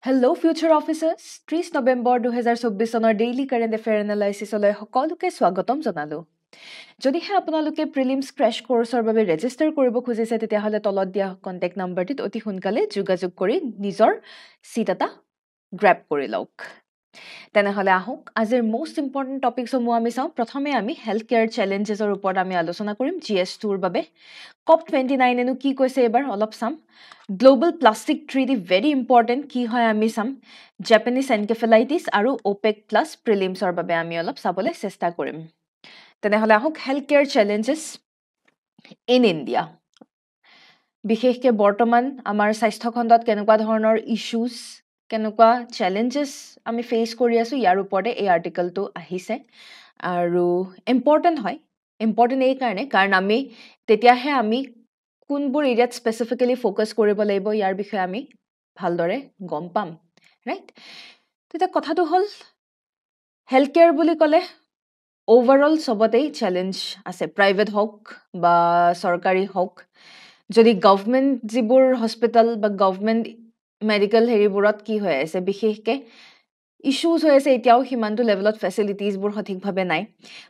Hello future officers 30 November 2024 চনৰ daily current affair এনালাইচিছলৈ সকলোকে স্বাগতম জনালো যদিহে আপোনালোকে প্ৰিলিমছ ক্ৰেশ কোৰ্ছৰ বাবে ৰেজিষ্টাৰ কৰিব খুজিছে তেতিয়াহলে তলত দিয়া কন্টেক্ট নম্বৰটিত অতি সোনকালে যোগাযোগ কৰি নিজৰ সিট এটা গ্ৰ্যাব কৰি লওক তেনেহলে আহক আজিৰ মোস্ট ইম্পৰ্টেন্ট টপিকসমূহ আমি চাওঁ প্ৰথমে আমি হেল্থ কেয়াৰ চ্যালেঞ্জেছৰ ওপৰত আমি আলোচনা কৰিম GS2 ৰ বাবে COP29 এনো কি কৈছে এবাৰ অলপ চাম global plastic treaty very important কি হয় আমি চাম জাপানিজ এনকেফেলাইটিছ আৰু OPEC প্লাছ প্ৰিলিমছৰ বাবে আমি অলপ চাবলৈ চেষ্টা কৰিম তেনেহলে আহক হেল্থ কেয়াৰ চ্যালেঞ্জেছ ইন ইণ্ডিয়া বিশেষকৈ বৰ্তমান আমাৰ স্বাস্থ্য খণ্ডত কেনেকুৱা ধৰণৰ ইস্যুজ কেনেকুৱা চ্যালেঞ্জেছ আমি ফেস কৰি আছো ইয়াৰ ওপৰতে এই আৰ্টিকেলটো আহিছে আৰু ইম্পৰ্টেন্ট হয় ইম্পৰ্টেন্ট এই কাৰণে কাৰণ আমি তেতিয়াহে আমি কোনবোৰ এৰিয়াত স্পেসিফিক্যালি ফোকাস কৰিব লাগিব ইয়াৰ বিষয়ে আমি ভালদৰে গম পাম ৰাইট তেতিয়া কথাটো হল হেল্থ কেয়াৰ বুলি ক'লে ওভাৰঅল সবতেই চ্যালেঞ্জ আছে প্ৰাইভেট হওক বা চৰকাৰী হওক যদি গভৰ্নমেন্ট যিবোৰ হস্পিটাল বা গভৰ্নমেন্ট মেডিকেল হেৰিবোৰত কি হৈ আছে বিশেষকে ইস্যুজ হৈ আছে এতিয়াও হিমানটো লেভেলত ফেসিলিটিজবোৰ সঠিকভাৱে নাই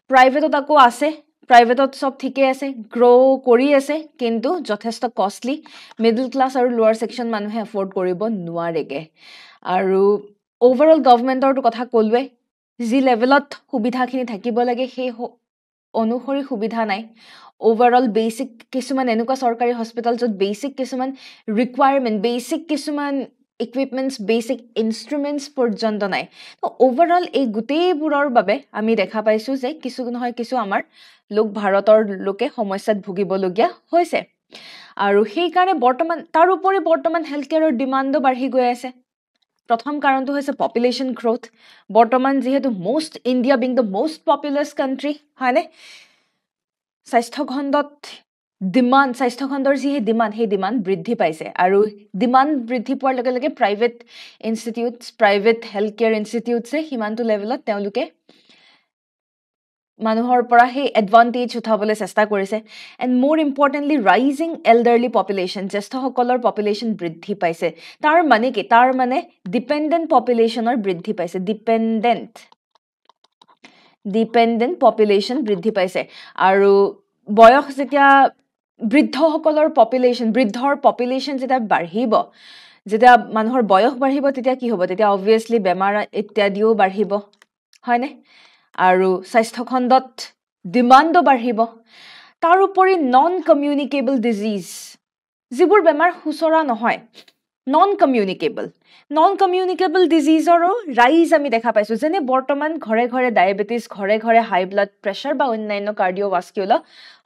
প্ৰাইভেটত আকৌ আছে প্ৰাইভেটত সব ঠিকে আছে গ্ৰো কৰি আছে কিন্তু যথেষ্ট কষ্টলি মিডল ক্লাস আৰু লোৱাৰ সেকশন মানুহে এফৰ্ড কৰিব নোৱাৰেগে আৰু ওভাৰঅল গভৰ্নমেন্টৰ কথা কলৱে যি লেভেলত সুবিধাখিনি থাকিব লাগে সেই অনুসৰি সুবিধা নাই ওভাৰঅল বেসিক কিছুমান এনেকুৱা চৰকাৰী হস্পিটাল যত বেসিক কিছুমান ৰিকুৱায়াৰমেন্ট বেসিক কিছুমান ইকুইপমেন্টস বেসিক ইনস্ট্ৰুমেন্টস পৰ্যন্ত নাই তো ওভাৰঅল এই গুটেইবোৰৰ বাবে আমি দেখা পাইছো যে কিছু নহয় কিছু আমাৰ লোক ভাৰতৰ লোকে সমস্যাত ভুগিবলগীয়া হৈছে আৰু সেই কাৰণে বৰ্তমান তাৰ উপৰি বৰ্তমান হেল্থ কেয়াৰৰ ডিমাণ্ডো বাঢ়ি গৈ আছে প্ৰথম কাৰণটো হৈছে পপুলেশন গ্ৰোথ বৰ্তমান যেহেতু most India being the most populous country হয়নে স্বাস্থ্য খণ্ডত ডিমাণ্ড স্বাস্থ্য খণ্ডৰ যি ডিমাণ্ড সেই ডিমাণ্ড বৃদ্ধি পাইছে আৰু ডিমাণ্ড বৃদ্ধি পোৱাৰ লগে লগে private institutes private health care ইনষ্টিটিউটছে হিমানটো লেভেলত তেওঁলোকে মানুহৰ পৰা সেই এডভান্টেজ উঠাবলৈ চেষ্টা কৰিছে এণ্ড মোৰ ইম্পৰ্টেণ্টলি ৰাইজিং এল্ডাৰলি পপুলেশ্যন জ্যেষ্ঠসকলৰ পপুলেশ্যন বৃদ্ধি পাইছে তাৰ মানে কি তাৰ মানে ডিপেণ্ডেণ্ট পপুলেশ্যনৰ বৃদ্ধি পাইছে ডিপেণ্ডেণ্ট পপুলেশ্যন বৃদ্ধি পাইছে আৰু বয়স যেতিয়া বৃদ্ধসকলৰ বৃদ্ধৰ পপুলেশ্যন যেতিয়া বাঢ়িব যেতিয়া মানুহৰ বয়স বাঢ়িব তেতিয়া কি হ'ব তেতিয়া অবভিয়াছলি বেমাৰ ইত্যাদিও বাঢ়িব হয়নে আৰু স্বাস্থ্য খণ্ডত ডিমাণ্ডো বাঢ়িব তাৰ উপৰি নন কমিউনিকেবল ডিজিজ যিবোৰ বেমাৰ খুচৰা নহয় নন কমিউনিকেবল ডিজিজৰো ৰাইজ আমি দেখা পাইছো যেনে বৰ্তমান ঘৰে ঘৰে ডায়াবেটিছ ঘৰে ঘৰে হাই ব্লাড প্ৰেছাৰ বা অন্যান্য কাৰ্ডিওভাস্কুলাৰ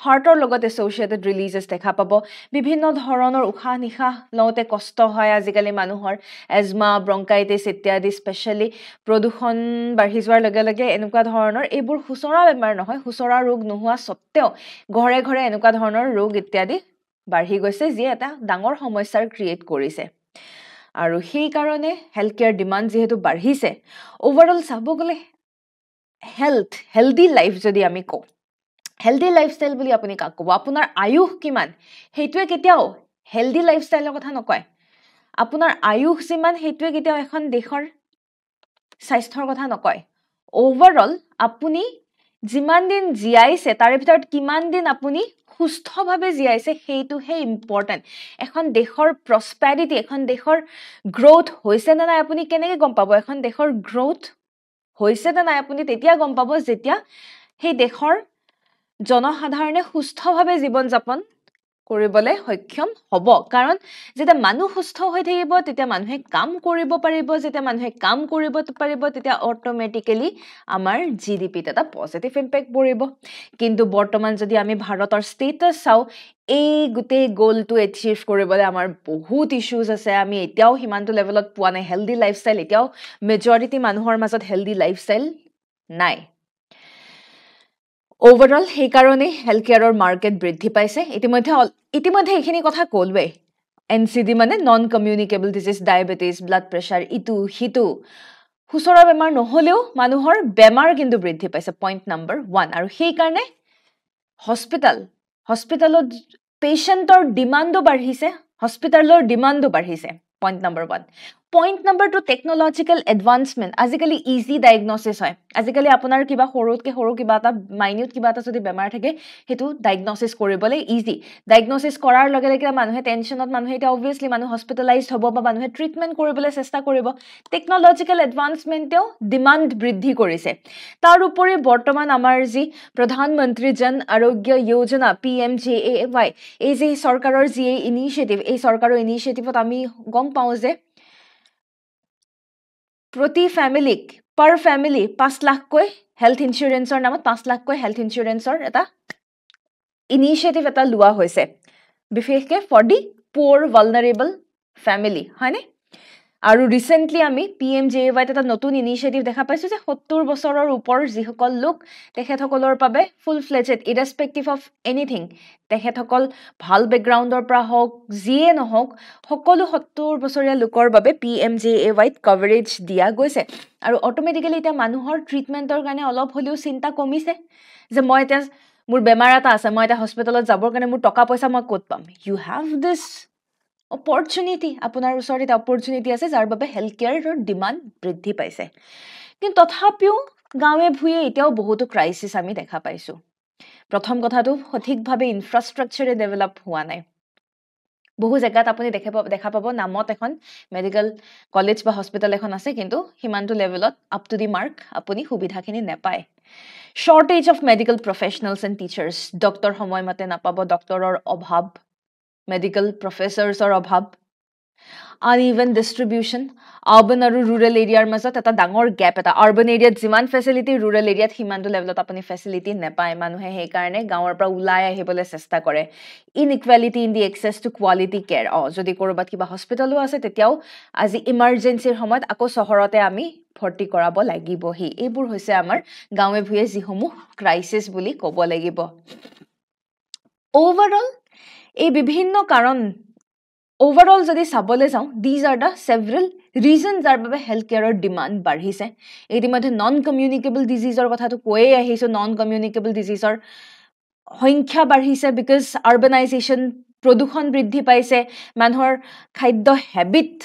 হাৰ্টৰ লগত এছ'চিয়েটেড ৰিলিজেছ দেখা পাব বিভিন্ন ধৰণৰ উশাহ নিশাহ লওঁতে কষ্ট হয় আজিকালি মানুহৰ এজমা ব্ৰংকাইটিছ ইত্যাদি স্পেচিয়েলি প্ৰদূষণ বাঢ়ি যোৱাৰ লগে লগে এনেকুৱা ধৰণৰ এইবোৰ খুচৰা বেমাৰ নহয় খুচৰা ৰোগ নোহোৱা সত্ত্বেও ঘৰে ঘৰে এনেকুৱা ধৰণৰ ৰোগ ইত্যাদি বাঢ়ি গৈছে যি এটা ডাঙৰ সমস্যাৰ ক্ৰিয়েট কৰিছে আৰু সেই কাৰণে হেল্থ কেয়াৰ ডিমাণ্ড যেহেতু বাঢ়িছে ওভাৰঅল চাব গ'লে হেলদি লাইফ যদি আমি কওঁ হেলদি লাইফষ্টাইল বুলি আপুনি কাক ক'ব আপোনাৰ আয়ুস কিমান সেইটোৱে কেতিয়াও হেলদি লাইফষ্টাইলৰ কথা নকয় আপোনাৰ আয়ুস যিমান সেইটোৱে কেতিয়াও এখন দেশৰ স্বাস্থ্যৰ কথা নকয় ওভাৰঅল আপুনি যিমান দিন জীয়াইছে তাৰে ভিতৰত কিমান দিন আপুনি সুস্থভাৱে জীয়াইছে সেইটোহে ইম্পৰ্টেণ্ট এখন দেশৰ প্ৰস্পেৰিটি এখন দেশৰ গ্ৰোথ হৈছে নে নাই আপুনি কেনেকৈ গম পাব এখন দেশৰ গ্ৰোথ হৈছে নে নাই আপুনি তেতিয়া গম পাব যেতিয়া সেই দেশৰ জনসাধাৰণে সুস্থভাৱে জীৱন যাপন কৰিবলৈ সক্ষম হ'ব কাৰণ যেতিয়া মানুহ সুস্থ হৈ থাকিব তেতিয়া মানুহে কাম কৰিব পাৰিব যেতিয়া মানুহে কাম কৰিব পাৰিব তেতিয়া অট'মেটিকেলি আমাৰ জিডিপিত এটা পজিটিভ ইম্পেক্ট পৰিব কিন্তু বৰ্তমান যদি আমি ভাৰতৰ ষ্টেটাছ চাওঁ এই গোটেই গ'লটো এচিভ কৰিবলৈ আমাৰ বহুত ইস্যুজ আছে আমি এতিয়াও হিমানটো লেভেলত পোৱা নাই হেলদি লাইফষ্টাইল এতিয়াও মেজৰিটি মানুহৰ মাজত হেলদি লাইফষ্টাইল নাই ওভাৰঅল সেই কাৰণে হেল্থ কেয়াৰৰ মাৰ্কেট বৃদ্ধি পাইছে ইতিমধ্যে এইখিনি কথা ক'লৱে এনচিডি মানে non communicable disease diabetes blood pressure ইটো সিটো খুচৰা বেমাৰ নহ'লেও মানুহৰ বেমাৰ কিন্তু বৃদ্ধি পাইছে পইণ্ট নম্বৰ 1 আৰু সেই কাৰণে হস্পিটালত পেশেন্টৰ ডিমাণ্ডো বাঢ়িছে point number 1 Point number 2, technological advancement. আজিকালি easy diagnosis হয়. আজিকালি আপোনাৰ কিবা সৰুতকে সৰু কিবা এটা minute কিবা এটা যদি বেমাৰ থাকে হেতু diagnosis কৰিবলৈ easy. Diagnosis কৰাৰ লগে লগে মানুহে টেনচনত মানুহে এটা obviously মানুহ hospitalized হ'ব বা মানুহে treatment কৰিবলৈ চেষ্টা কৰিব. Technological advancementও demand বৃদ্ধি কৰিছে. তাৰ উপৰি বৰ্তমান আমাৰ যি প্ৰধানমন্ত্ৰী জন আৰোগ্য যোজনা PMJAY এই যে চৰকাৰৰ যি ইনিচিয়েটিভ এই চৰকাৰৰ ইনিচিয়েটিভত আমি গম পাওঁ যে প্ৰতি ফ্যামিলিক per family 5 লাখকৈ হেলথ ইন্সুৰেন্সৰ নামত 5 লাখকৈ হেলথ ইন্সুৰেন্সৰ এটা ইনিচিয়েটিভ এটা লোৱা হৈছে বিশেষকৈ ফৰ দি পুৰ ভালনাৰেবল ফ্যামিলি হয়নে আৰু ৰিসেন্টলি আমি PMJAY এটা নতুন ইনিচিয়েটিভ দেখা পাইছো যে 70 বছৰৰ ওপৰ যিসকল লোক তেখেতসকলৰ বাবে ফুল ফ্লেজড ইৰেসপেক্টিভ অফ এনিথিং তেখেতসকল ভাল বেকগ্ৰাউণ্ডৰ পৰা হওক যিয়ে নহওক সকলো 70 বছৰীয়া লোকৰ বাবে PMJAY কভাৰেজ দিয়া গৈছে আৰু অটোমেটিক্যালি এটা মানুহৰ ট্ৰিটমেন্টৰ কাৰণে অলপ হলেও চিন্তা কমিছে যে মই এটা মোৰ বেমাৰ এটা আছে মই এটা হস্পিটালত যাবৰ কাৰণে মোৰ টকা পইচা মই ক'ত পাম ইউ হ্যাভ দিস opportunity আপোনাৰ ওচৰত এটা opportunity আছে যাৰ বাবে হেলথ কেয়াৰৰ ডিমান্ড বৃদ্ধি পাইছে কিন্তু তথাপিও গাঁৱে ভুঁয়ে এতিয়াও বহুতো ক্ৰাইসিস আমি দেখা পাইছো প্ৰথম কথাটো সঠিকভাৱে ইনফ্ৰাষ্ট্ৰাকচাৰে ডেভেলপ হোৱা নাই বহু জায়গাত আপুনি দেখা পাব নামত এখন মেডিকেল কলেজ বা হস্পিটাল এখন আছে কিন্তু হিমানটো লেভেলত আপ টু দি মাৰ্ক আপুনি সুবিধাখিনি নেপায় shortage of medical professionals and teachers doctor সময়মতে নাপাব ডক্টৰৰ অভাৱ medical professors or অভাৱ uneven distribution urban আৰু rural area মাজত এটা ডাঙৰ গ্যাপ এটা urban area যিমান ফেসিলিটি rural area হিমানটো লেভেলত আপুনি ফেসিলিটি নেপায় মানুহে সেই কাৰণে গাঁৱৰ পৰা ওলাই আহিবলৈ চেষ্টা কৰে inequality in the access to quality care যদি কৰবাত কিবা হস্পিটালও আছে তেতিয়াও আজি ইমাৰ্জেন্সিৰ সময়ত আকৌ চহৰতে আমি ভৰ্তি কৰাব লাগিব হি এইবোৰ হৈছে আমাৰ গাঁৱে ভুঁয়ে যিসমূহ ক্ৰাইসিস বুলি ক'ব লাগিব overall এই বিভিন্ন কাৰণ overall যদি চাবলৈ যাওঁ these are the several reasons যাৰ বাবে হেলথ কেয়াৰৰ ডিমান্ড বাঢ়িছে ইতিমধ্যে নন কমিউনিকেবল ডিজিজৰ কথাটো কৈয়ে আহিছো নন কমিউনিকেবল ডিজিজৰ সংখ্যা বাঢ়িছে বিকজ আৰবানাইজেশ্যন প্ৰদূষণ বৃদ্ধি পাইছে মানুহৰ খাদ্য হেবিট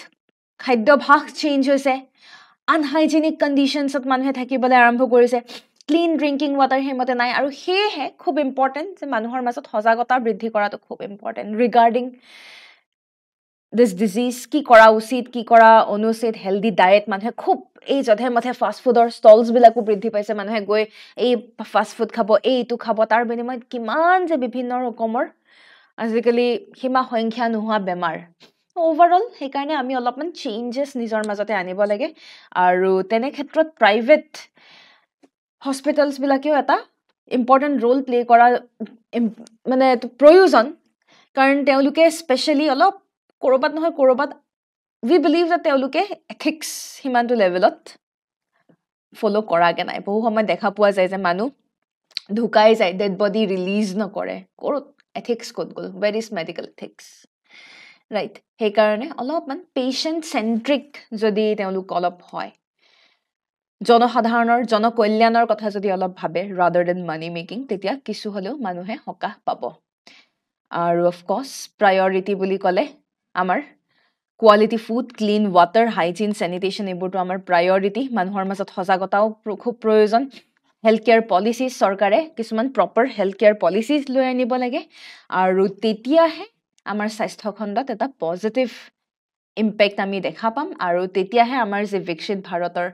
খাদ্যভাস চেঞ্জ হৈছে আনহাইজেনিক কণ্ডিশনছত মানুহে থাকিবলৈ আৰম্ভ কৰিছে ক্লিন ড্ৰিংকিং ওয়াটাৰ হেমতে নাই আৰু হেহে খুব ইম্পৰ্টেন্ট যে মানুহৰ মাজত সজাগতা বৃদ্ধি কৰাটো খুব ইম্পৰ্টেন্ট ৰিগাৰ্ডিং this disease কি কৰা উচিত কি কৰা অনুচিত হেলদি ডায়েট মানুহে খুব এই যধে মধে ফাষ্ট ফুডৰ ষ্টলছ বিলাকো বৃদ্ধি পাইছে মানুহে গৈ এই ফাষ্ট ফুড খাব এইটো খাব তাৰ বিনিময়ত কিমান যে বিভিন্ন ৰকমৰ আজিকালি সীমা সংখ্যা নোহোৱা বেমাৰ overall সেই কাৰণে আমি অলপমান চেঞ্জেস নিজৰ মাজতে আনিব লাগে আৰু তেনে ক্ষেত্ৰত প্ৰাইভেট হস্পিটালস বিলাকেও এটা ইম্পৰ্টেন্ট ৰোল প্লে কৰা মানে প্ৰয়োজন কাৰণ তেওঁলোকে স্পেশালি অলপ কৰবাত নহয় কৰবাত we believe that তেওঁলোকে ethics হিমানটো লেভেলত ফলো কৰাগে নাই বহু সময় দেখা পোৱা যায় যে মানুহ ঢুকাই যায় ডেড বডি ৰিলিজ নকৰে ক'ত ethics ক'ত গ'ল where is medical ethics right সেই কাৰণে অলপমান পেশেন্ট সেন্ট্ৰিক যদি তেওঁলোক অলপ হয় জনসাধাৰণৰ জনকল্যাণৰ কথা যদি অলপ ভাবে rather than money making তেতিয়া কিছু হলেও মানুহে হকাহ পাব আৰু of course priority বুলি ক'লে আমাৰ quality food clean water hygiene sanitation এইবোৰটো আমাৰ priority মানুহৰ মাজত সজাগতাও খুব প্ৰয়োজন হেলথ কেয়াৰ পলিচিজ চৰকাৰে কিছুমান প্ৰপাৰ হেলথ কেয়াৰ পলিচিজ লৈ আনিব লাগে আৰু তেতিয়াহে আমাৰ স্বাস্থ্য খণ্ডত এটা পজিটিভ ইম্পেক্ট আমি দেখা পাম আৰু তেতিয়াহে আমাৰ যে বিকশিত ভাৰতৰ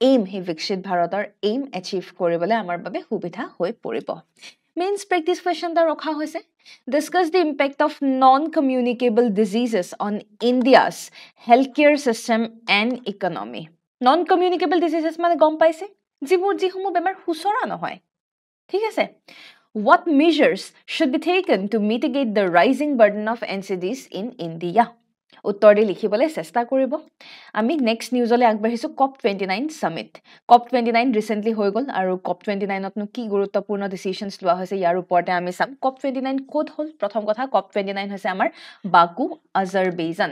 এইম হে বিকশিত ভাৰতৰ এইম এচিভ কৰিবলৈ আমাৰ বাবে সুবিধা হৈ পৰিব মেইনছ প্ৰেক্টিছ কুৱেশ্যন এটা ৰখা হৈছে discuss the impact of non-communicable diseases on India's healthcare system and economy. Non-communicable diseases মানে গম পাইছে যিসমূহ বেমাৰ হুচৰা নহয় ঠিক আছে what measures should be taken to mitigate the rising burden of NCDs in India উত্তৰ দি লিখিবলৈ চেষ্টা কৰিব আমি নেক্সট নিউজলৈ আগবাঢ়িছো COP29 সামিট COP29 ৰিসেন্টলি হৈ গল আৰু COP29 ত কি গুৰুত্বপূৰ্ণ ডিসিশনস লোৱা হৈছে ইয়াৰ ওপৰতে আমি চাম COP29 কোড হল প্ৰথম কথা COP29 হৈছে আমাৰ বাকু আজাৰবাইজান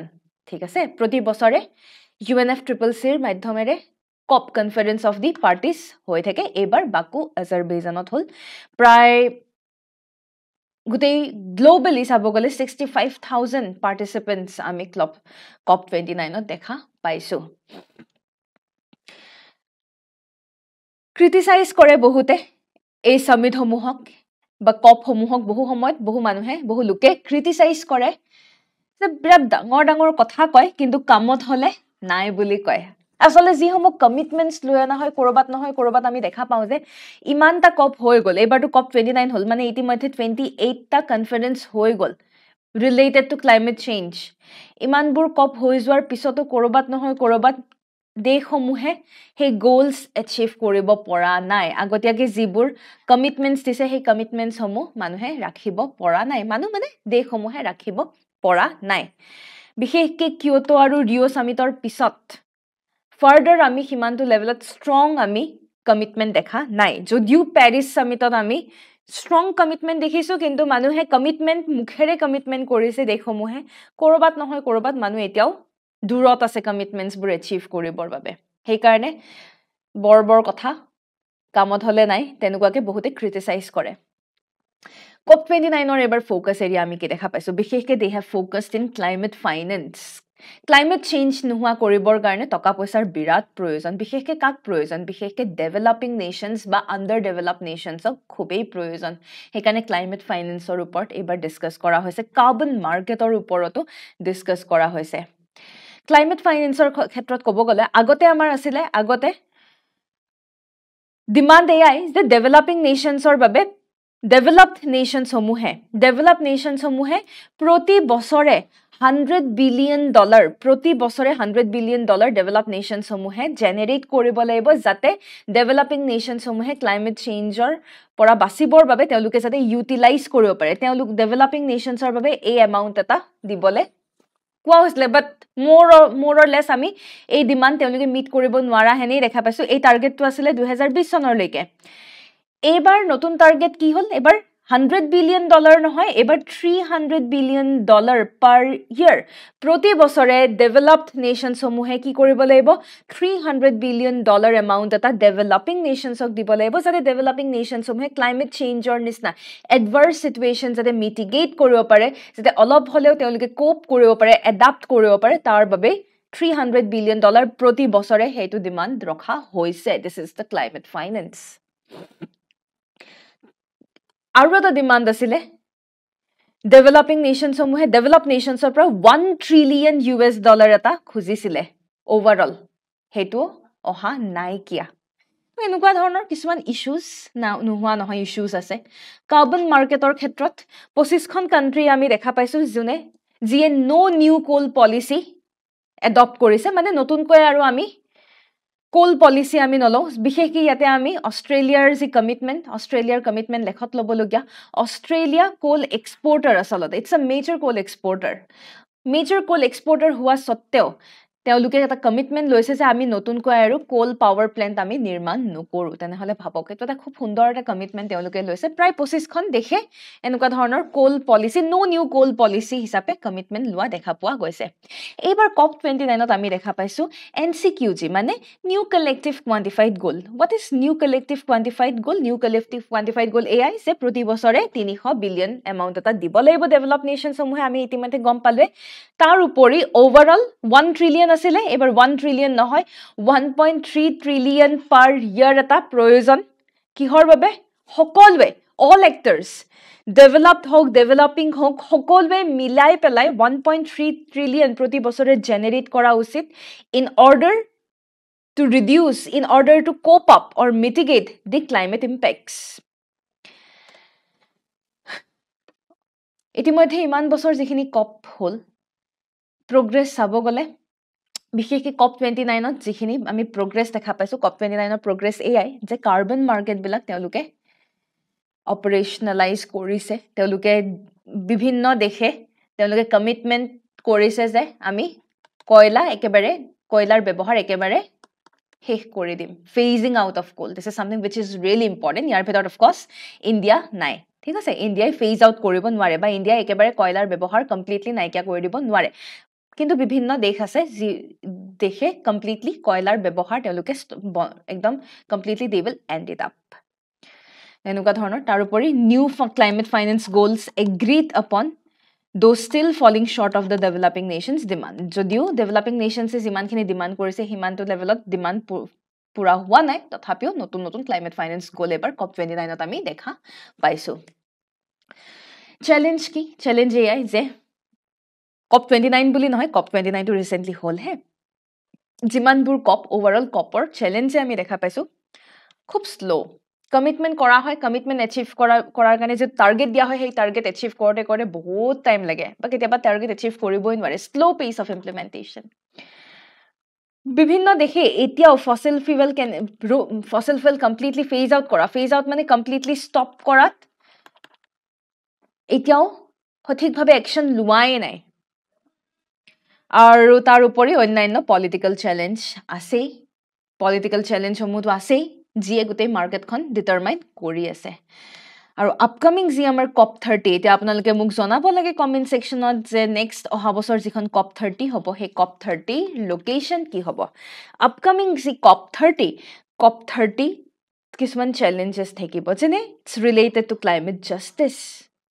ঠিক আছে প্ৰতি বছৰে UNFCCC ৰ মাধ্যমেৰে COP conference of the parties হৈ থাকে এবাৰ বাকু আজাৰবাইজানত হল প্ৰায় গোটেই গ্লোবালি চাব গ'লে 65,000 পাৰ্টিচিপেণ্টছ আমি কপ 29ত দেখা পাইছোঁ ক্ৰিটিচাইজ কৰে বহুতে এই সামিটসমূহক বা কপসমূহক বহু সময়ত বহু মানুহে বহু লোকে ক্ৰিটিচাইজ কৰে যে বিৰাট ডাঙৰ কথা কয় কিন্তু কামত হলে নাই বুলি কয় আসলে যিসমূহ কমিটমেন্টছ লৈ অনা হয় কৰবাত আমি দেখা পাওঁ যে ইমানটা কপ হৈ গ'ল এবাৰটো কপ 29 হ'ল মানে ইতিমধ্যে 28টা কনফাৰেন্স হৈ গ'ল ৰিলেটেড টু ক্লাইমেট চেঞ্জ ইমানবোৰ কপ হৈ যোৱাৰ পিছতো কৰবাত দেশসমূহে সেই গোলছ এচিভ কৰিব পৰা নাই আগতীয়াকৈ যিবোৰ কমিটমেন্টছ দিছে সেই কমিটমেন্টছসমূহ মানুহে ৰাখিব পৰা নাই মানে দেশসমূহে ৰাখিব পৰা নাই বিশেষকৈ কিয়োটো আৰু ৰিঅ' সামিটৰ পিছত ফাৰ্ডাৰ আমি সিমানটো লেভেলত ষ্ট্ৰং আমি কমিটমেন্ট দেখা নাই যদিও পেৰিছ সামিটত আমি ষ্ট্ৰং কমিটমেন্ট দেখিছো কিন্তু মানুহে কমিটমেন্ট মুখেৰে কমিটমেন্ট কৰিছে দেশসমূহে কৰবাত মানুহ এতিয়াও দূৰত আছে কমিটমেন্টছবোৰ এচিভ কৰিবৰ বাবে সেইকাৰণে বৰ কথা কামত হলে নাই তেনেকুৱাকে বহুতে ক্ৰিটিচাইজ কৰে কপ 29ৰ এবাৰ ফোকাছ এৰিয়া আমি কি দেখা পাইছো বিশেষকৈ they have focused in climate finance climate change নোহোৱা কৰিবৰ কাৰণে টকা পইচাৰ বিৰাট প্ৰয়োজন বিশেষকৈ কাক প্ৰয়োজন বিশেষকৈ ডেভেলপিং নেশ্যনছ বা আণ্ডাৰ ডেভেলপ নেশ্যনছক খুবেই প্ৰয়োজন সেইকাৰণে ক্লাইমেট ফাইনেন্সৰ ওপৰত এইবাৰ ডিছকাছ কৰা হৈছে কাৰ্বন মাৰ্কেটৰ ওপৰতো ডিছকাছ কৰা হৈছে ক্লাইমেট ফাইনেন্সৰ ক্ষেত্ৰত ক'ব গ'লে আগতে ডিমাণ্ড এয়াই যে ডেভেলপিং নেশ্যনছৰ বাবে ডেভেলপড নেশ্যনসমূহে প্ৰতি বছৰে $100 বিলিয়ন ডেভেলপ নেশ্যনসমূহে জেনেৰেট কৰিব লাগিব যাতে ডেভেলপিং নেশ্যনসমূহে ক্লাইমেট চেঞ্জৰ পৰা বাচিবৰ বাবে তেওঁলোকে যাতে ইউটিলাইজ কৰিব পাৰে তেওঁলোক ডেভেলপিং নেশ্যনছৰ বাবে এই এমাউণ্ট এটা দিবলৈ কোৱা হৈছিলে বাট মোৰ অৰ লেছ আমি এই ডিমাণ্ড তেওঁলোকে মিট কৰিব নোৱাৰা হেনেই দেখা পাইছো এই টাৰ্গেটটো আছিলে 2020 চনলৈকে এইবাৰ নতুন টাৰ্গেট কি হ'ল এইবাৰ $100 বিলিয়ন নহয় এইবাৰ $300 বিলিয়ন পাৰ ইয়াৰ প্ৰতি বছৰে ডেভেলপড নেশ্যনসমূহে কি কৰিব লাগিব $300 বিলিয়ন এমাউণ্ট এটা ডেভেলপিং নেশ্যনছক দিব লাগিব যাতে ডেভেলপিং নেশ্যনসমূহে ক্লাইমেট চেঞ্জৰ নিচিনা এডভাৰ্ছ সিচুৱেশ্যন যাতে মিটিগেট কৰিব পাৰে যাতে অলপ হ'লেও তেওঁলোকে কোপ কৰিব পাৰে এডাপ্ট কৰিব পাৰে তাৰ বাবে $300 বিলিয়ন প্ৰতি বছৰে সেইটো ডিমাণ্ড ৰখা হৈছে this is the climate finance আৰু এটা ডিমাণ্ড আছিলে ডেভেলপিং নেশ্যনসমূহে ডেভেলপ নেশ্যনছৰ পৰা $1 ট্ৰিলিয়ন এটা খুজিছিলে ওভাৰঅল সেইটো অহা নাইকিয়া এনেকুৱা ধৰণৰ কিছুমান ইছ্যুজ নোহোৱা নহয় ইছ্যুজ আছে কাৰ্বন মাৰ্কেটৰ ক্ষেত্ৰত 25খন কাণ্ট্ৰি আমি দেখা পাইছো যিয়ে নো নিউ কোল পলিচি এডপ্ট কৰিছে মানে নতুনকৈ আৰু আমি কোল পলিচি আমি নলওঁ বিশেষকৈ ইয়াতে আমি অষ্ট্ৰেলিয়াৰ কমিটমেন্ট লেখত ল'বলগীয়া অষ্ট্ৰেলিয়া কোল এক্সপৰ্টাৰ আচলতে ইটছ আ মেজৰ কোল এক্সপৰ্টাৰ হোৱা সত্ত্বেও তেওঁলোকে এটা কমিটমেন্ট লৈছে যে আমি নতুনকৈ আৰু কোল পাৱাৰ প্লেন্ট আমি নিৰ্মাণ নকৰো তেনেহলে ভাবক এটা খুব সুন্দৰ এটা কমিটমেন্ট তেওঁলোকে লৈছে প্ৰায় 25খন দেশে এনেকুৱা ধৰণৰ কোল পলিচি নো নিউ কোল পলিচি হিচাপে কমিটমেন্ট লোৱা দেখা পোৱা গৈছে এইবাৰ কপ 29ত আমি দেখা পাইছো NCQG মানে new collective quantified goal what is new collective quantified goal এয়াই যে প্ৰতি বছৰে 300 বিলিয়ন এমাউণ্ট এটা দিব লাগিব ডেভেলপ নেশ্যনসমূহে আমি ইতিমধ্যে গম পালে তাৰ উপৰি ওভাৰঅল 1 ট্ৰিলিয়ন আছিলে এবাৰ 1 ট্ৰিলিয়ন নহয় 1.3 ট্ৰিলিয়ন পাৰ ইয়াৰ এটা প্ৰয়োজন কিহৰ বাবে সকলোৱে অল এক্টৰ্ছ ডেভেলপড হোক ডেভেলপিং হোক সকলোৱে মিলাই পেলাই 1.3 ট্ৰিলিয়ন প্ৰতি বছৰে জেনেৰেট কৰা উচিত in order to cope up or mitigate the climate impacts. ইতিমধ্যে ইমান বছৰ যিখিনি কপ হ'ল প্ৰগ্ৰেছ চাব গ'লে বিশেষকৈ কপ 29ত যিখিনি আমি প্ৰগ্ৰেছ দেখা পাইছো কপ 29ৰ প্ৰগ্ৰেছ এয়াই যে কাৰ্বন মাৰ্কেটবিলাক তেওঁলোকে অপাৰেশ্যনেলাইজ কৰিছে তেওঁলোকে বিভিন্ন দেশে তেওঁলোকে কমিটমেন্ট কৰিছে যে আমি কয়লাৰ ব্যৱহাৰ একেবাৰে শেষ কৰি দিম phasing out of coal this is something which is really important ইয়াৰ ভিতৰত অফ কোৰ্স ইন্ডিয়া নাই ঠিক আছে ইন্ডিয়াই ফেজ আউট কৰিব নোৱাৰে বা ইন্ডিয়া একেবাৰে কয়লাৰ ব্যৱহাৰ কমপ্লিটলি নাইকিয়া কৰি দিব নোৱাৰে কিন্তু বিভিন্ন দেশ আছে যি দেশে কমপ্লিটলি কয়লাৰ ব্যৱহাৰ তেওঁলোকে একদম completely they will end it up এনেকুৱা ধৰণৰ তাৰোপৰি নিউ ক্লাইমেট ফাইনেন্স গোলছ এগ্ৰিড আপন though still falling short of the developing nations demand যদিও developing nations যিমানখিনি ডিমান্ড কৰিছে সিমানটো লেভেলত ডিমান্ড পুৰা হোৱা নাই তথাপিও নতুন নতুন ক্লাইমেট ফাইনেন্স গোল এবাৰ COP29 ত আমি দেখা পাইছো চ্যালেঞ্জ কি চ্যালেঞ্জ এয়াই যে COP29 বুলি নহয় COP29 টো ৰিসেন্টলি হ'ল হে যিমানবোৰ COP ওভাৰঅল COPৰ চ্যালেঞ্জ আমি দেখা পাইছো খুব স্লো কমিটমেন্ট কৰা হয় কমিটমেন্ট এচিভ কৰাৰ কাৰণে যে টাৰ্গেট দিয়া হয় সেই টাৰ্গেট এচিভ কৰোতে বহুত টাইম লাগে বা কেতিয়াবা টাৰ্গেট এচিভ কৰিবই নোৱাৰে স্লো পেস অফ ইমপ্লিমেন্টেশন বিভিন্ন দেখে এতিয়াও fossil fuel completely phase out মানে কমপ্লিটলি ষ্টপ কৰাত এতিয়াও সঠিকভাৱে একশন লোৱাই নাই আৰু তাৰ উপৰি অন্যান্য পলিটিক্যাল চ্যালেঞ্জ আছে পলিটিক্যাল চ্যালেঞ্জ সমূহটো আছে যিয়ে গোটেই মাৰ্কেটখন ডিটাৰমাইন কৰি আছে আৰু আপকামিং যি আমাৰ COP30 এতিয়া আপোনালোকে মোক জনাব লাগে কমেন্ট সেকশনত যে নেক্সট অহা বছৰ যিখন COP30 হ'ব সেই COP30 লোকেশন কি হ'ব আপকামিং যি COP30 কিছুমান চ্যালেঞ্জেস থাকিব যেনে ইটস ৰিলেটেড টু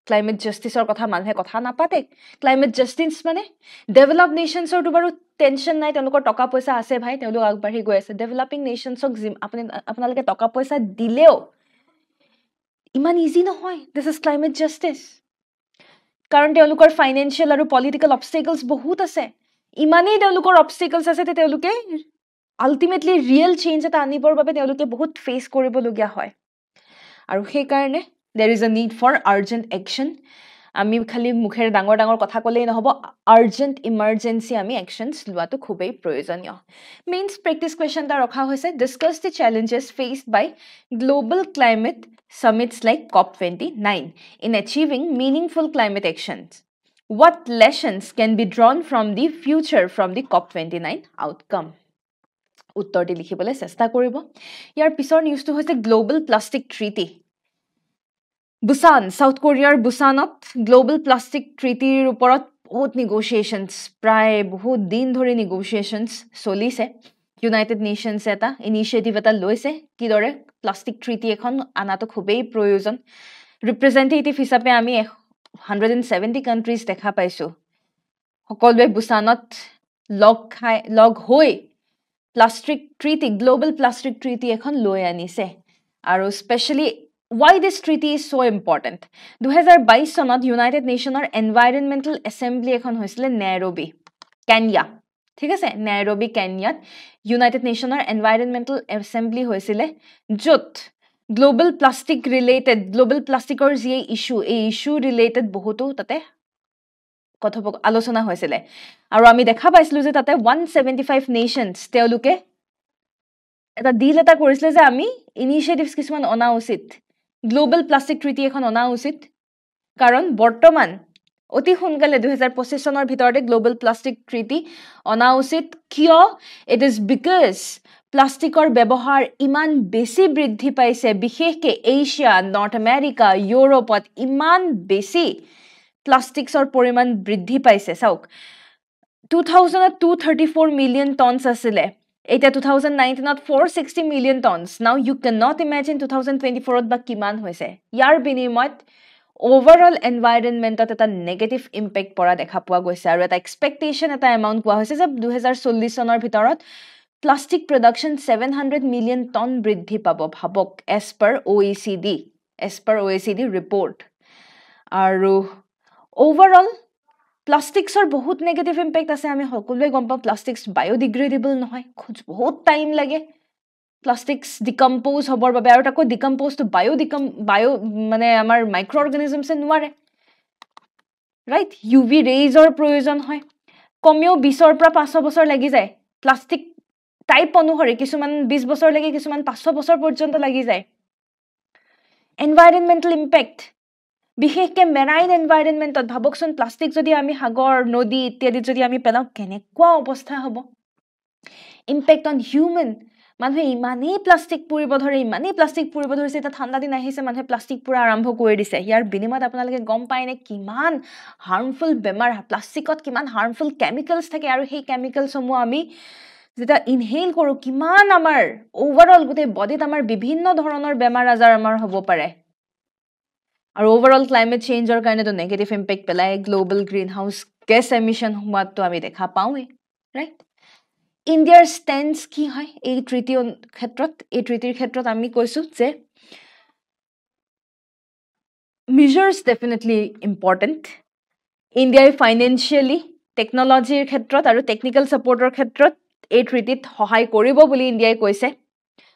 ক্লাইমেট জাস্টিসৰ কথা মানুহে কথা নাপাতে ক্লাইমেট জাস্টিস মানে ডেভেলপ নেশনছৰ তো বাৰু টেনশন নাই তেওঁলোকৰ টকা পইচা আছে ভাই তেওঁলোক আগবাঢ়ি গৈ আছে ডেভেলপিং নেশনছক আপোনালোকে টকা পইচা দিলেও ইমান ইজি নহয় দিস ইজ ক্লাইমেট জাস্টিস কাৰণ তেওঁলোকৰ ফাইনান্সিয়াল আৰু পলিটিক্যাল অবস্টেকলস বহুত আছে ইমানেই তেওঁলোকৰ অবস্টেকলস আছে যে তেওঁলোকে আলটিমেটলি ৰিয়েল চেঞ্জ এটা আনিবৰ বাবে তেওঁলোকে বহুত ফেস কৰিবলগীয়া হয় আৰু সেই কাৰণে there is a need for urgent action আমি খালি মুখেৰ ডাঙৰ কথা কলেই নহব urgent emergency আমি actions লোৱাটো খুবেই প্ৰয়োজনীয় means practice question টা ৰখা হৈছে discuss the challenges faced by global climate summits like COP29 in achieving meaningful climate actions what lessons can be drawn from the future from the COP29 outcome উত্তৰটি লিখিবলৈ চেষ্টা কৰিব ইয়াৰ পিছৰ নিউজটো হৈছে global plastic treaty Busan south কোৰিয়াৰ বুসানত global plastic ট্ৰিটিৰ ওপৰত বহুত negotiations প্ৰায় বহুত দিন ধৰি নেগোসিয়েশনস চলিছে ইউনাইটেড নেশনস এটা ইনিশিয়েটিভ এটা লৈছে কিদৰে প্লাষ্টিক ট্ৰিটি এখন আনাটো খুবেই প্ৰয়োজন ৰিপ্ৰেজেন্টেটিভ হিচাপে আমি 170 কান্ট্ৰিজ দেখা পাইছো সকলোৱে বুসানত লগ হৈ plastic treaty global plastic treaty এখন লৈ আনিছে আৰু specially why this treaty is so important 2022 সনত ইউনাইটেড নেশনৰ এনভাইৰনমেন্টাল এসেম্বলি এখন হৈছিল নাইৰোবি কেনিয়া ঠিক আছে নাইৰোবি কেনিয়াত ইউনাইটেড নেশনৰ এনভাইৰনমেন্টাল এসেম্বলি হৈছিল যত গ্লোবাল প্লাষ্টিকৰ যি ইস্যু ৰিলেটেড বহুতো তাতে আলোচনা হৈছিল আৰু আমি দেখা পাইছিলো যে তাতে 175 নেশনস তেওঁলোকে এটা ডিল এটা কৰিছিল যে আমি ইনিশিয়েটিভস কিছুমান অনা উচিত গ্লোবাল প্লাষ্টিক ট্ৰিটি এখন অনা উচিত কাৰণ বৰ্তমান অতি সোনকালে 2025 চনৰ ভিতৰতে গ্লোবাল প্লাষ্টিক ট্ৰিটি অনা উচিত কিয় ইট ইজ বিকজ প্লাষ্টিকৰ ব্যৱহাৰ ইমান বেছি বৃদ্ধি পাইছে বিশেষকৈ এছিয়া নৰ্থ আমেৰিকা ইউৰোপত ইমান বেছি প্লাষ্টিকৰ পৰিমাণ বৃদ্ধি পাইছে চাওক 2000 234 মিলিয়ন টনছ আছিল এটা 2019 ত 460 million tons now you can not imagine 2024 ত বা কিমান হৈছে ইয়াৰ বিনিময়ত ওভাৰঅল এনভাইৰনমেন্টত এটা নেগেটিভ ইম্পেক্ট পৰা দেখা পোৱা গৈছে আৰু এটা এক্সপেক্টেশন এটা এমাউন্ট কোৱা হৈছে যে 2040 চনৰ ভিতৰত প্লাষ্টিক প্ৰডাকশন 700 মিলিয়ন টন বৃদ্ধি পাব ভাবক এজ পাৰ OECD ৰিপৰ্ট আৰু ওভাৰঅল প্লাষ্টিক্সৰ বহুত নেগেটিভ ইম্পেক্ট আছে আমি সকলোৱে গম পাওঁ প্লাষ্টিক্স বায়োডিগ্ৰেডেবল নহয় বহুত টাইম লাগে প্লাষ্টিক্স ডিকম্পোজ হবৰ বাবে আৰু তাকো ডিকম্পোজ টু বায়ো মানে আমাৰ মাইক্ৰো অৰ্গানিজমছে নোৱাৰে ৰাইট ইউভি ৰেজৰ প্ৰয়োজন হয় কমেও 20 পৰা 500 বছৰ লাগি যায় প্লাষ্টিক টাইপ অনুসৰি কিছুমান 20 বছৰ লাগি কিছুমান 500 বছৰ পৰ্যন্ত লাগি যায় এনভাইৰনমেন্টাল ইম্পেক্ট বিশেষকৈ মেৰাইন এনভাইৰনমেন্টত ভাবকচোন প্লাষ্টিক যদি আমি সাগৰ নদী ইত্যাদি যদি আমি পেলাও কেনেকুৱা অৱস্থা হ'ব ইম্পেক্ট অন হিউম্যান মানুহে ইমানেই প্লাষ্টিক পুৰিব ধৰিছে এটা ঠাণ্ডা দিন আহিছে মানুহে প্লাষ্টিক পুৰা আৰম্ভ কৰি দিছে ইয়াৰ বিনিময়ত আপোনালোকে গম পায় নে কিমান হাৰ্মফুল বেমাৰ প্লাষ্টিকত কিমান হাৰ্মফুল কেমিকেলছ থাকে আৰু সেই কেমিকেলছসমূহ আমি যেটা ইনহেল কৰো কিমান আমাৰ ওভাৰঅল গোটেই বডিত আমাৰ বিভিন্ন ধৰণৰ বেমাৰ আজাৰ আমাৰ হ'ব পাৰে আৰু ওভাৰঅল ক্লাইমেট চেঞ্জৰ কাৰণেতো নেগেটিভ ইম্পেক্ট পেলাই global green house gas emission হোৱাটো আমি দেখা পাওঁৱেই ৰাইট ইণ্ডিয়াৰ ষ্টেন্স কি হয় এই ট্ৰিটিৰ ক্ষেত্ৰত আমি কৈছোঁ যে measures definitely important ইণ্ডিয়াই ফাইনেন্সিয়েলি টেকনলজিৰ ক্ষেত্ৰত আৰু টেকনিকেল ছাপৰ্টৰ ক্ষেত্ৰত এই ট্ৰিটিত সহায় কৰিব বুলি ইণ্ডিয়াই কৈছে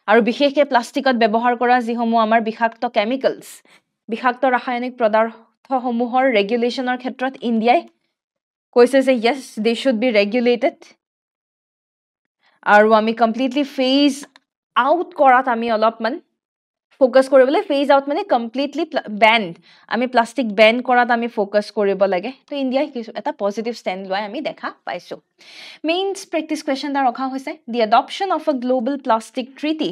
আৰু বিশেষকৈ প্লাষ্টিকত ব্যৱহাৰ কৰা যিসমূহ আমাৰ বিষাক্ত কেমিকেলছ বিষাক্ত ৰাসায়নিক পদাৰ্থসমূহৰ ৰেগুলেশ্যনৰ ক্ষেত্ৰত ইণ্ডিয়াই কৈছে যে য়েছ দে শুড বি ৰেগুলেটেড আৰু আমি কমপ্লিটলি ফেজ আউট কৰাত আমি অলপমান ফোকাস কৰিবলৈ ফেজ আউট মানে কমপ্লিটলি বেন আমি প্লাষ্টিক বেন কৰাত আমি ফোকাস কৰিব লাগে তো ইণ্ডিয়াই এটা পজিটিভ ষ্টেণ্ড লয় আমি দেখা পাইছোঁ মেইনছ প্ৰেক্টিছ কুৱেশ্যন এটা ৰখা হৈছে the adoption of a global plastic treaty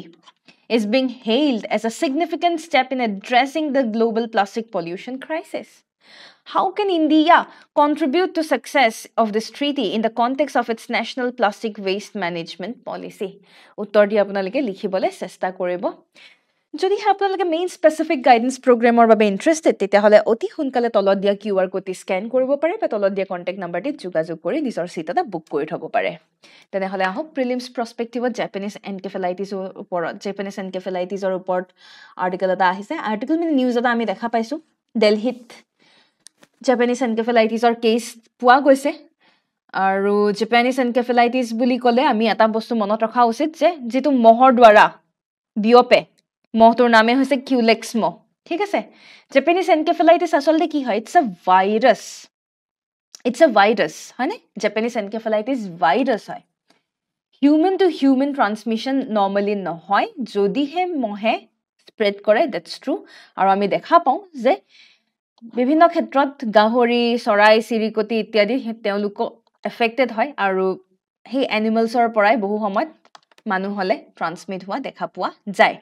is being hailed as a significant step in addressing the global plastic pollution crisis. How can India contribute to success of this treaty in the context of its national plastic waste management policy? উত্তৰ দি আপোনালোকে লিখিবলৈ চেষ্টা কৰিব যদি আপোনালোকে main specific guidance প্ৰগ্ৰেমৰ বাবে interested তেতিয়াহ'লে অতি সোনকালে তলত দিয়া QR কোডটি স্কেন কৰিব পাৰে বা তলত দিয়া কণ্টেক্ট নাম্বাৰটিত যোগাযোগ কৰি নিজৰ চিট এটা বুক কৰি থ'ব পাৰে তেনেহ'লে আহক প্ৰিলিমছ প্ৰস্পেক্টিভত জেপানিজ এনকেফেলাইটিছৰ ওপৰত আৰ্টিকেল এটা আহিছে আৰ্টিকেল মানে নিউজ এটা আমি দেখা পাইছোঁ দিল্লীত জেপানিজ এনকেফেলাইটিছৰ কেছ পোৱা গৈছে আৰু জেপানিজ এনকেফেলাইটিছ বুলি ক'লে আমি এটা বস্তু মনত ৰখা উচিত যে যিটো মহৰ দ্বাৰা বিয়পে মহটোৰ নামে হৈছে কিউলেক্স মহ ঠিক আছে জেপানিজ এনকেফেলাইটিছ আচলতে কি হয় ইটছ এ ভাইৰাছ হয়নে জেপানিজ এনকেফেলাইটিছ ভাইৰাছ হয় human to human transmission normally নহয় যদিহে মহে স্প্ৰেড কৰে ডেটছ ট্ৰু আৰু আমি দেখা পাওঁ যে বিভিন্ন ক্ষেত্ৰত গাহৰি চৰাই চিৰিকটি ইত্যাদি তেওঁলোকো এফেক্টেড হয় আৰু সেই এনিমেলছৰ পৰাই বহু সময়ত মানুহলে ট্ৰান্সমিট হোৱা দেখা পোৱা যায়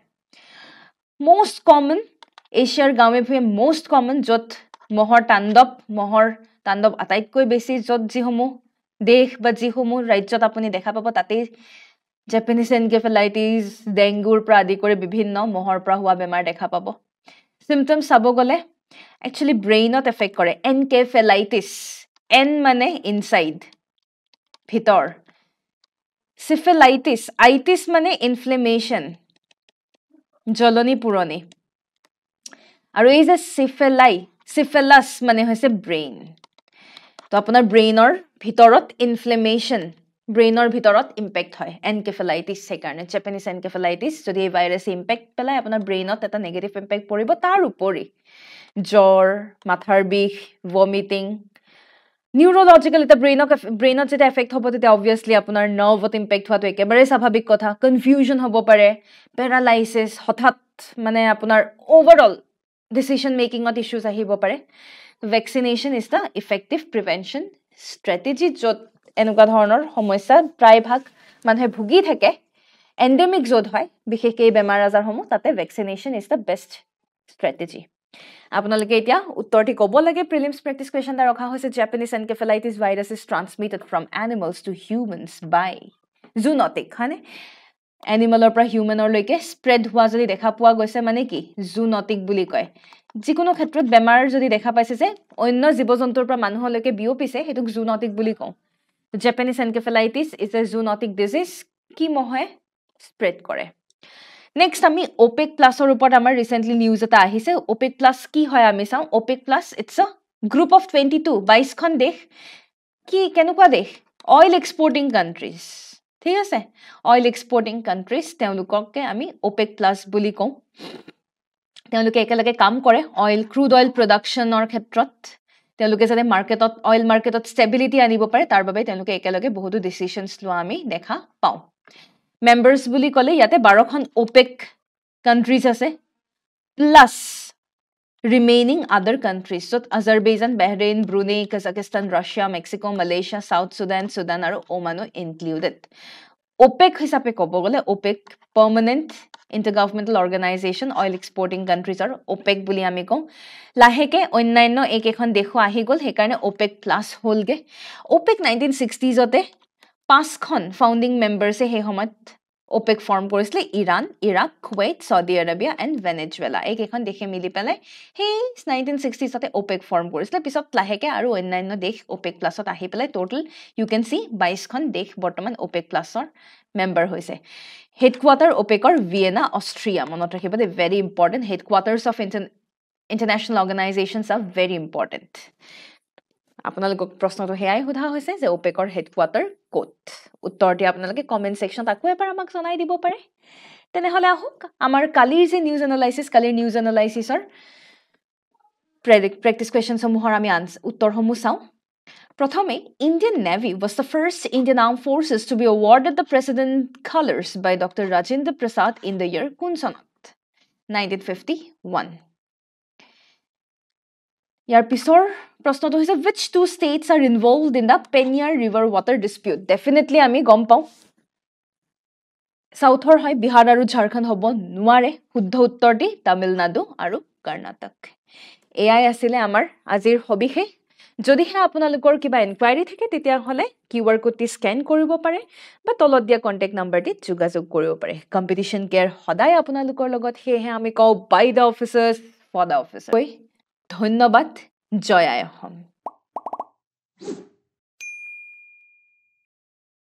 most common এছিয়াৰ গাঁৱে ভূঞে most common য'ত মহৰ তাণ্ডৱ আটাইতকৈ বেছি য'ত যিসমূহ দেশ বা যিসমূহ ৰাজ্যত আপুনি দেখা পাব তাতেই জেপানিজ এনকেফেলাইটিছ ডেংগুৰ পৰা আদি কৰি বিভিন্ন মহৰ পৰা হোৱা বেমাৰ দেখা পাব চিমটমছ চাব গ'লে একচুৱেলি ব্ৰেইনত এফেক্ট কৰে এনকেফেলাইটিছ এন মানে ইনচাইড ভিতৰ চিফেলাইটিছ আইটিছ মানে ইনফ্লেমেশ্যন জ্বলনি পুৰণি আৰু এই যে চিফেলাছ মানে হৈছে ব্ৰেইন তো আপোনাৰ ব্ৰেইনৰ ভিতৰত ইনফ্লেমেশ্যন ব্ৰেইনৰ ভিতৰত ইম্পেক্ট হয় এনকেফেলাইটিছ সেইকাৰণে জেপানিজ এনকেফেলাইটিছ যদি এই ভাইৰাছে ইম্পেক্ট পেলাই আপোনাৰ ব্ৰেইনত এটা নেগেটিভ ইম্পেক্ট পৰিব তাৰ উপৰি জ্বৰ মাথাৰ বিষ ভমিটিং নিউৰলজিকেল এটা ব্ৰেইনত যেতিয়া এফেক্ট হ'ব তেতিয়া অবভিয়াছলি আপোনাৰ নাৰ্ভত ইম্পেক্ট হোৱাটো একেবাৰে স্বাভাৱিক কথা কনফিউজন হ'ব পাৰে পেৰালাইচিছ হঠাৎ মানে আপোনাৰ ওভাৰঅল ডিচিশ্যন মেকিঙত ইছ্যুজ আহিব পাৰে vaccination is the effective prevention strategy য'ত এনেকুৱা ধৰণৰ সমস্যা প্ৰায়ভাগ মানুহে ভুগি থাকে এণ্ডেমিক য'ত হয় বিশেষকৈ এই বেমাৰ আজাৰসমূহ তাতে vaccination is the best strategy আপোনালোকে এতিয়া উত্তৰটি ক'ব লাগে প্ৰিলিমছ প্ৰেক্টিছ কুৱেশ্যন এটা ৰখা হৈছে Japanese encephalitis virus is transmitted from animals to humans by zoonotic হয়নে এনিমেলৰ পৰা হিউমেনলৈকে স্প্ৰেড হোৱা যদি দেখা পোৱা গৈছে মানে কি জুনটিক বুলি কয় যিকোনো ক্ষেত্ৰত বেমাৰ যদি দেখা পাইছে যে অন্য জীৱ জন্তুৰ পৰা মানুহলৈকে বিয়পিছে সেইটোক জুনটিক বুলি কওঁ Japanese encephalitis is a zoonotic disease কি মহে স্প্ৰেড কৰে নেক্সট আমি OPEC প্লাছৰ ওপৰত আমাৰ ৰিচেণ্টলি নিউজ এটা আহিছে OPEC প্লাছ কি হয় আমি চাওঁ OPEC প্লাছ ইটছ আ গ্ৰুপ অফ 22খন দেশ কি কেনেকুৱা দেশ অইল এক্সপৰ্টিং কাণ্ট্ৰিজ ঠিক আছে অইল এক্সপৰ্টিং কাণ্ট্ৰিজ তেওঁলোককে আমি OPEC প্লাছ বুলি কওঁ তেওঁলোকে একেলগে কাম কৰে ক্ৰুড অইল প্ৰডাকশ্যনৰ ক্ষেত্ৰত তেওঁলোকে যাতে অইল মাৰ্কেটত ষ্টেবিলিটি আনিব পাৰে তাৰ বাবে তেওঁলোকে একেলগে বহুতো ডিচিশ্যনছ লোৱা আমি দেখা পাওঁ মেম্বাৰ্ছ বুলি ক'লে ইয়াতে 12খন OPEC কাণ্ট্ৰিজ আছে প্লাছ ৰিমেইনিং আদাৰ কাণ্ট্ৰিজ য'ত Azerbaijan Bahrain Brunei Kazakhstan Russia Mexico Malaysia South Sudan আৰু ওমানো ইনক্লুডেড OPEC হিচাপে ক'ব গ'লে OPEC permanent intergovernmental organisation oil exporting কাণ্ট্ৰিজৰ OPEC বুলি আমি কওঁ লাহেকে অন্যান্য এইকেইখন দেশো আহি গ'ল সেইকাৰণে OPEC প্লাছ হ'লগে OPEC 1960sতে 5খন ফাউণ্ডিং মেম্বাৰ্ছে সেই সময়ত OPEC ফৰ্ম কৰিছিলে Iran, Iraq, Kuwait, Saudi Arabia and Venezuela. এইকেইখন দেশে মিলি পেলাই সেই 1960sতে OPEC ফৰ্ম কৰিছিলে। পিছত লাহেকৈ আৰু অন্যান্য দেশ OPEC প্লাছত আহি পেলাই টোটেল ইউ কেন চি 22খন দেশ বৰ্তমান OPEC প্লাছৰ মেম্বাৰ হৈছে। হেডকোৱাৰ্টাৰ OPECৰ ভিয়েনা, অষ্ট্ৰিয়া। মনত ৰাখিব দেই, very important. Headquarters of international organisations are very important. আপোনালোকক প্ৰশ্নটো সেয়াই সোধা হৈছে যে OPECৰ হেডকোৱাৰ্টাৰ ক'ত? উত্তৰ দি আপোনালোকে কমেণ্ট ছেকশ্যনত আকৌ এবাৰ আমাক জনাই দিব পাৰে। তেনেহ'লে আহক আমাৰ কালিৰ যে নিউজ এনালাইচিছ, কালিৰ নিউজ এনালাইচিছৰ প্ৰেক্টিছ কুৱেশ্যনসমূহৰ আমি উত্তৰসমূহ চাওঁ। প্ৰথমে, Indian navy was the first Indian armed forces to be awarded the President Colors by Dr. Rajendra Prasad in the year কোন চনত? 1951. ইয়াৰ পিছৰ প্ৰশ্নটো হৈছে which two states are involved in the Penyar River water dispute? Definitely আমি গম পাওঁ সাউথৰ হয় বিহাৰ আৰু ঝাৰখণ্ড হ'ব নোৱাৰে। শুদ্ধ উত্তৰ দি তামিলনাডু আৰু কৰ্ণাটক। এয়াই আছিলে আমাৰ আজিৰ সবিশেষ। যদিহে আপোনালোকৰ কিবা এনকুৱাৰী থাকে তেতিয়াহ'লে QR কোডটি স্কেন কৰিব পাৰে বা তলত দিয়া কণ্টেক্ট নাম্বাৰটিত যোগাযোগ কৰিব পাৰে। কম্পিটিশ্যন কেয়াৰ সদায় আপোনালোকৰ লগত, সেয়েহে আমি কওঁ by the officers for the officers. ধন্যবাদ। জয় আই অসম।